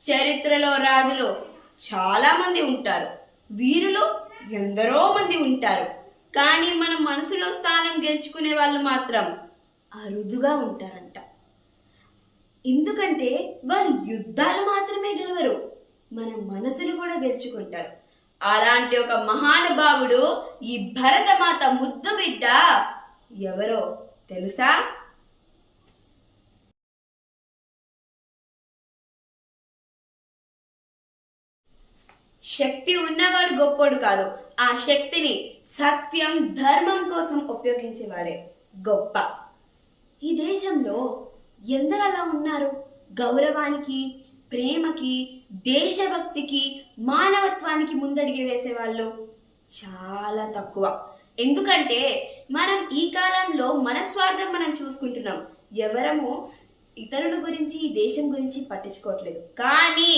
చరిత్రలో రాజులు చాలా మంది ఉంటారు, వీరులు ఎందరో మంది ఉంటారు. కానీ మన మనసులో స్థానం గెలుచుకునే వాళ్ళు మాత్రం అరుదుగా ఉంటారంట. ఎందుకంటే వాళ్ళు యుద్ధాలు మాత్రమే గెలవరు, మన మనసును కూడా గెలుచుకుంటారు. అలాంటి ఒక మహానుభావుడు ఈ భరతమాత ముద్దు బిడ్డ ఎవరో తెలుసా? శక్తి ఉన్నవాడు గొప్పోడు కాదు, ఆ శక్తిని సత్యం ధర్మం కోసం ఉపయోగించేవాడే గొప్ప. ఈ దేశంలో ఎందరు అలా ఉన్నారు? గౌరవానికి, ప్రేమకి, దేశభక్తికి, మానవత్వానికి ముందడిగి వేసేవాళ్ళు చాలా తక్కువ. ఎందుకంటే మనం ఈ కాలంలో మన స్వార్థం మనం చూసుకుంటున్నాం, ఎవరము ఇతరుల గురించి ఈ దేశం గురించి పట్టించుకోవట్లేదు. కానీ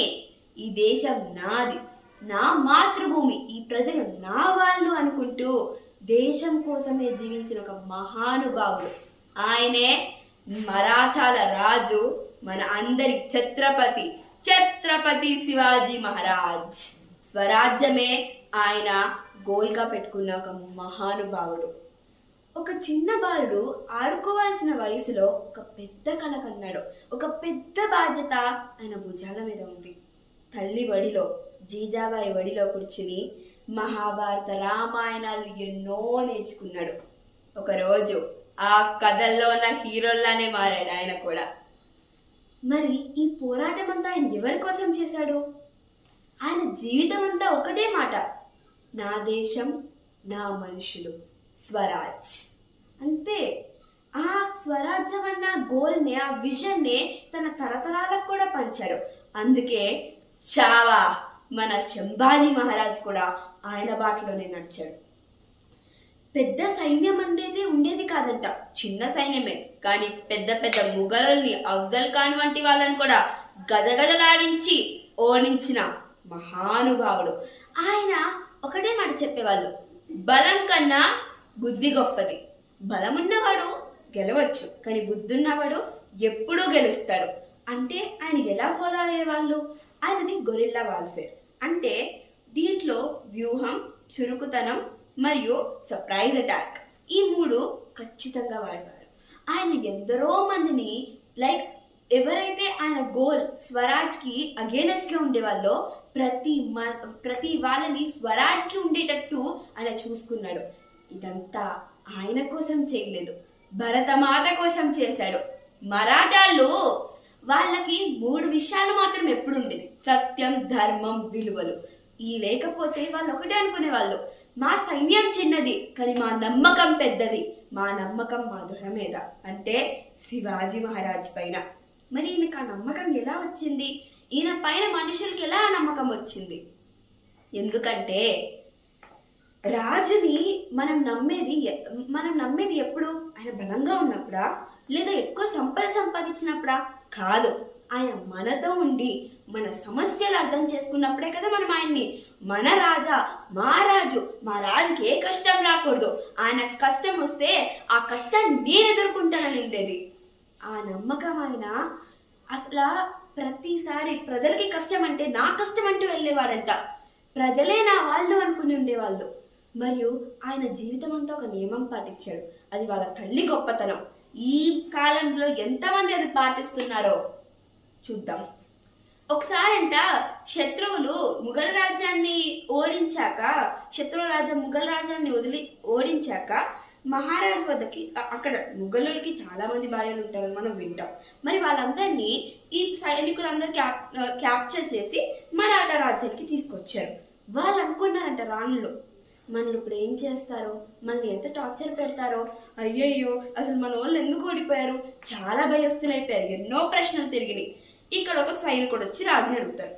ఈ దేశం నాది, నా మాతృభూమి, ఈ ప్రజలు నా వాళ్ళు అనుకుంటూ దేశం కోసమే జీవించిన ఒక మహానుభావుడు. ఆయనే మరాఠాల రాజు, మన అందరి ఛత్రపతి ఛత్రపతి శివాజీ మహారాజ్. స్వరాజ్యమే ఆయన గోల్గా పెట్టుకున్న ఒక మహానుభావుడు. ఒక చిన్న బాలుడు ఆడుకోవాల్సిన వయసులో ఒక పెద్ద కల కన్నాడు. ఒక పెద్ద బాధ్యత ఆయన భుజాల మీద ఉంది. తల్లి వడిలో, జీజాబాయి వడిలో కూర్చుని మహాభారత రామాయణాలు ఎన్నో నేర్చుకున్నాడు. ఒకరోజు ఆ కథల్లో ఉన్న హీరోల్లానే మారాడు ఆయన కూడా. మరి ఈ పోరాటం అంతా ఆయన ఎవరి కోసం చేశాడు? ఆయన జీవితం అంతా ఒకటే మాట, నా దేశం, నా మనుషులు, స్వరాజ్. అంతే. ఆ స్వరాజ్యం అన్న గోల్ని, ఆ విజన్ని తన తరతరాలకు కూడా పంచాడు. అందుకే షావా మన సంభాజీ మహారాజ్ కూడా ఆయన బాటలోనే నడిచాడు. పెద్ద సైన్యం అనేది ఉండేది కాదంట, చిన్న సైన్యమే. కానీ పెద్ద పెద్ద ముఘలుల్ని, అఫ్జల్ ఖాన్ వంటి వాళ్ళని కూడా గజగజలాడించి ఓడించిన మహానుభావుడు ఆయన. ఒకటే మాట చెప్పేవాళ్ళు, బలం కన్నా బుద్ధి గొప్పది. బలం ఉన్నవాడు గెలవచ్చు, కానీ బుద్ధి ఉన్నవాడు ఎప్పుడూ గెలుస్తాడు. అంటే ఆయన ఎలా ఫాలో అయ్యేవాళ్ళు? ఆయనది గొరిల్లా వార్ఫేర్. అంటే దీంట్లో వ్యూహం, చురుకుతనం మరియు సర్ప్రైజ్ అటాక్, ఈ మూడు ఖచ్చితంగా వాడేవారు. ఆయన ఎందరో మందిని, లైక్ ఎవరైతే ఆయన గోల్ స్వరాజ్కి అగేనెస్ట్గా ఉండేవాళ్ళో ప్రతి వాళ్ళని స్వరాజ్కి ఉండేటట్టు ఆయన చూసుకున్నాడు. ఇదంతా ఆయన కోసం చేయలేదు, భరతమాత కోసం చేశాడు. మరాఠాలు వాళ్ళకి 3 విషయాలు మాత్రం ఎప్పుడు ఉండేది, సత్యం, ధర్మం, విలువలు. ఈ లేకపోతే వాళ్ళు ఒకటే అనుకునేవాళ్ళు, మా సైన్యం చిన్నది కానీ మా నమ్మకం పెద్దది, మా నమ్మకం మా దొర మీద, అంటే శివాజీ మహారాజ్ పైన. మరి ఈయనకు ఆ నమ్మకం ఎలా వచ్చింది? ఈయన పైన మనుషులకి ఎలా నమ్మకం వచ్చింది? ఎందుకంటే రాజుని మనం నమ్మేది ఎప్పుడు? ఆయన బలంగా ఉన్నప్పుడా, లేదా ఎక్కువ సంపాదించినప్పుడా? కాదు, ఆయన మనతో ఉండి మన సమస్యలు అర్థం చేసుకున్నప్పుడే కదా మనం ఆయన్ని మన రాజా, మా రాజు, మా రాజుకి ఏ కష్టం రాకూడదు, ఆయన కష్టం వస్తే ఆ కష్టాన్ని నేను ఎదుర్కొంటానని ఉండేది. ఆ నమ్మకం ఆయన అసలు ప్రతిసారి ప్రజలకి కష్టం అంటే నా కష్టం అంటూ వెళ్ళేవాడంట. ప్రజలే నా వాళ్ళు అనుకుని ఉండేవాళ్ళు. మరియు ఆయన జీవితం అంతా ఒక నియమం పాటించాడు, అది వాళ్ళ తల్లి గొప్పతనం. ఈ కాలంలో ఎంతమంది అది పాటిస్తున్నారో చూద్దాం. ఒకసారంట శత్రువులు ముఘల్ రాజ్యాన్ని ఓడించాక, ముఘల్ రాజ్యాన్ని ఓడించాక మహారాజు వద్దకి, అక్కడ ముఘలులకి చాలా మంది భార్యలు ఉంటారని మనం వింటాం. మరి వాళ్ళందరినీ ఈ సైనికులందరూ క్యాప్చర్ చేసి మరాఠా రాజ్యానికి తీసుకొచ్చారు. వాళ్ళు అనుకున్నారంట రాణులు, మనల్ని ఇప్పుడు ఏం చేస్తారో, మనల్ని ఎంత టార్చర్ పెడతారో, అయ్యయ్యో అసలు మన వాళ్ళు ఎందుకు ఓడిపోయారు, చాలా భయస్తులైపోయారు, ఎన్నో ప్రశ్నలు తిరిగినాయి. ఇక్కడ ఒక సైనికుడు వచ్చి రాజుని అడుగుతారు,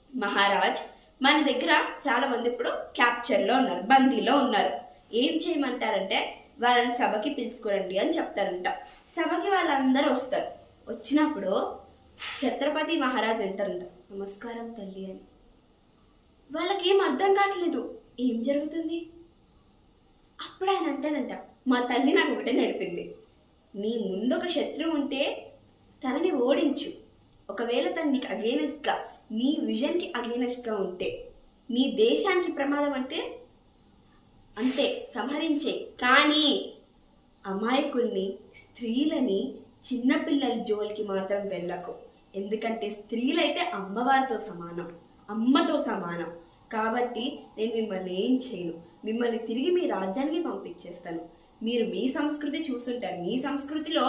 మహారాజ్ మన దగ్గర చాలా మంది ఇప్పుడు క్యాప్చర్లో ఉన్నారు, బందీలో ఉన్నారు, ఏం చేయమంటారంటే వాళ్ళని సభకి పిలుచుకోరండి అని చెప్తారంట. సభకి వాళ్ళందరూ వస్తారు. వచ్చినప్పుడు ఛత్రపతి మహారాజ్ అంటారంట, నమస్కారం తల్లి అని. వాళ్ళకి ఏం అర్థం కావట్లేదు, ఏం జరుగుతుంది? అప్పుడు ఆయన అంటాడంట, మా తల్లి నాకు ఒకటే నేర్పింది, నీ ముందు ఒక శత్రువు ఉంటే తనని ఓడించు, ఒకవేళ తను నీకు అగేనెస్ట్గా, నీ విజన్కి అగేనెస్ట్గా ఉంటే, నీ దేశానికి ప్రమాదం అంటే అంతే సంహరించే. కానీ అమాయకుల్ని, స్త్రీలని, చిన్నపిల్లల జోలికి మాత్రం వెళ్ళకు. ఎందుకంటే స్త్రీలైతే అమ్మవారితో సమానం, అమ్మతో సమానం. కాబట్టి నేను మిమ్మల్ని ఏం చేయను, మిమ్మల్ని తిరిగి మీ రాజ్యానికి పంపించేస్తాను. మీరు మీ సంస్కృతి చూస్తుంటారు, మీ సంస్కృతిలో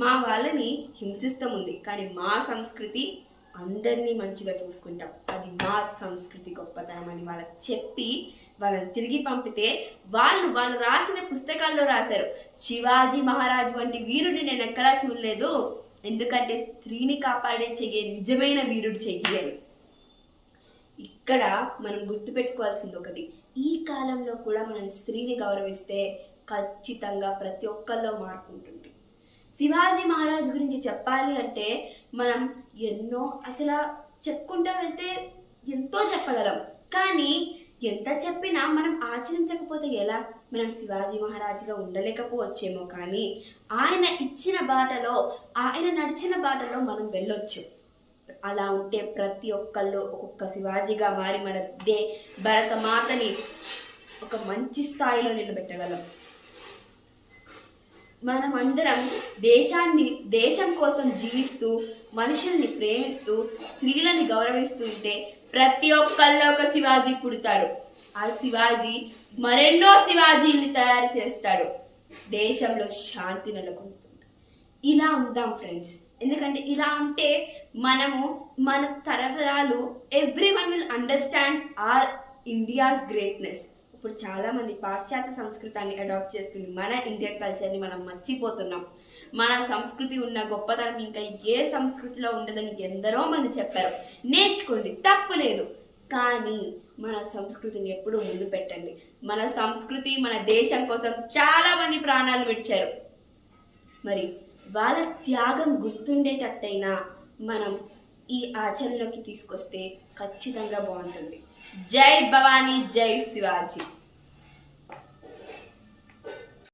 మా వాళ్ళని హింసిస్తాం ఉంది, కానీ మా సంస్కృతి అందరినీ మంచిగా చూసుకుంటాం, అది మా సంస్కృతి గొప్పతనం అని వాళ్ళకి చెప్పి వాళ్ళని తిరిగి పంపితే వాళ్ళు రాసిన పుస్తకాల్లో రాశారు, శివాజీ మహారాజు వంటి వీరుడిని నేను ఎక్కడా చూడలేదు, ఎందుకంటే స్త్రీని కాపాడే చెయ్యే నిజమైన వీరుడు చెయ్యి అని. ఇక్కడ మనం గుర్తుపెట్టుకోవాల్సింది ఒకటి, ఈ కాలంలో కూడా మనం స్త్రీని గౌరవిస్తే ఖచ్చితంగా ప్రతి ఒక్కరిలో మార్పు ఉంటుంది. శివాజీ మహారాజ్ గురించి చెప్పాలి అంటే మనం ఎన్నో అసలు చెప్పుకుంటూ వెళ్తే ఎంతో చెప్పగలం, కానీ ఎంత చెప్పినా మనం ఆచరించకపోతే ఎలా? మనం శివాజీ మహారాజుగా ఉండలేకపోవచ్చేమో, కానీ ఆయన ఇచ్చిన బాటలో, ఆయన నడిచిన బాటలో మనం వెళ్ళొచ్చు. అలా ఉంటే ప్రతి ఒక్కళ్ళు ఒక్కొక్క శివాజీగా మారి మన భరత మాతని ఒక మంచి స్థాయిలో నిలబెట్టగలం. మనం అందరం దేశం కోసం జీవిస్తూ, మనుషుల్ని ప్రేమిస్తూ, స్త్రీలని గౌరవిస్తూ ఉంటే ప్రతి ఒక్కళ్ళలో ఒక శివాజీ పుడతాడు. ఆ శివాజీ మరెన్నో శివాజీల్ని తయారు చేస్తాడు, దేశంలో శాంతి నెలకొంటుంది. ఇలా ఉందాం ఫ్రెండ్స్, ఎందుకంటే ఇలా ఉంటే మనము మన తరతరాలు everyone will understand our India's greatness. ఇప్పుడు చాలామంది పాశ్చాత్య సంస్కృతాన్ని అడాప్ట్ చేసుకుని మన ఇండియన్ కల్చర్ని మనం మర్చిపోతున్నాం. మన సంస్కృతి ఉన్న గొప్పతనం ఇంకా ఏ సంస్కృతిలో ఉండదని ఎందరో మంది చెప్పారు. నేర్చుకోండి, తప్పు లేదు, కానీ మన సంస్కృతిని ఎప్పుడూ ముందు పెట్టండి. మన సంస్కృతి, మన దేశం కోసం చాలామంది ప్రాణాలు విడిచారు. మరి వాళ్ళ త్యాగం గుర్తుండేటట్టయినా మనం ఈ ఆచరణలోకి తీసుకొస్తే ఖచ్చితంగా బాగుంటుంది. జై భవానీ, జై శివాజీ.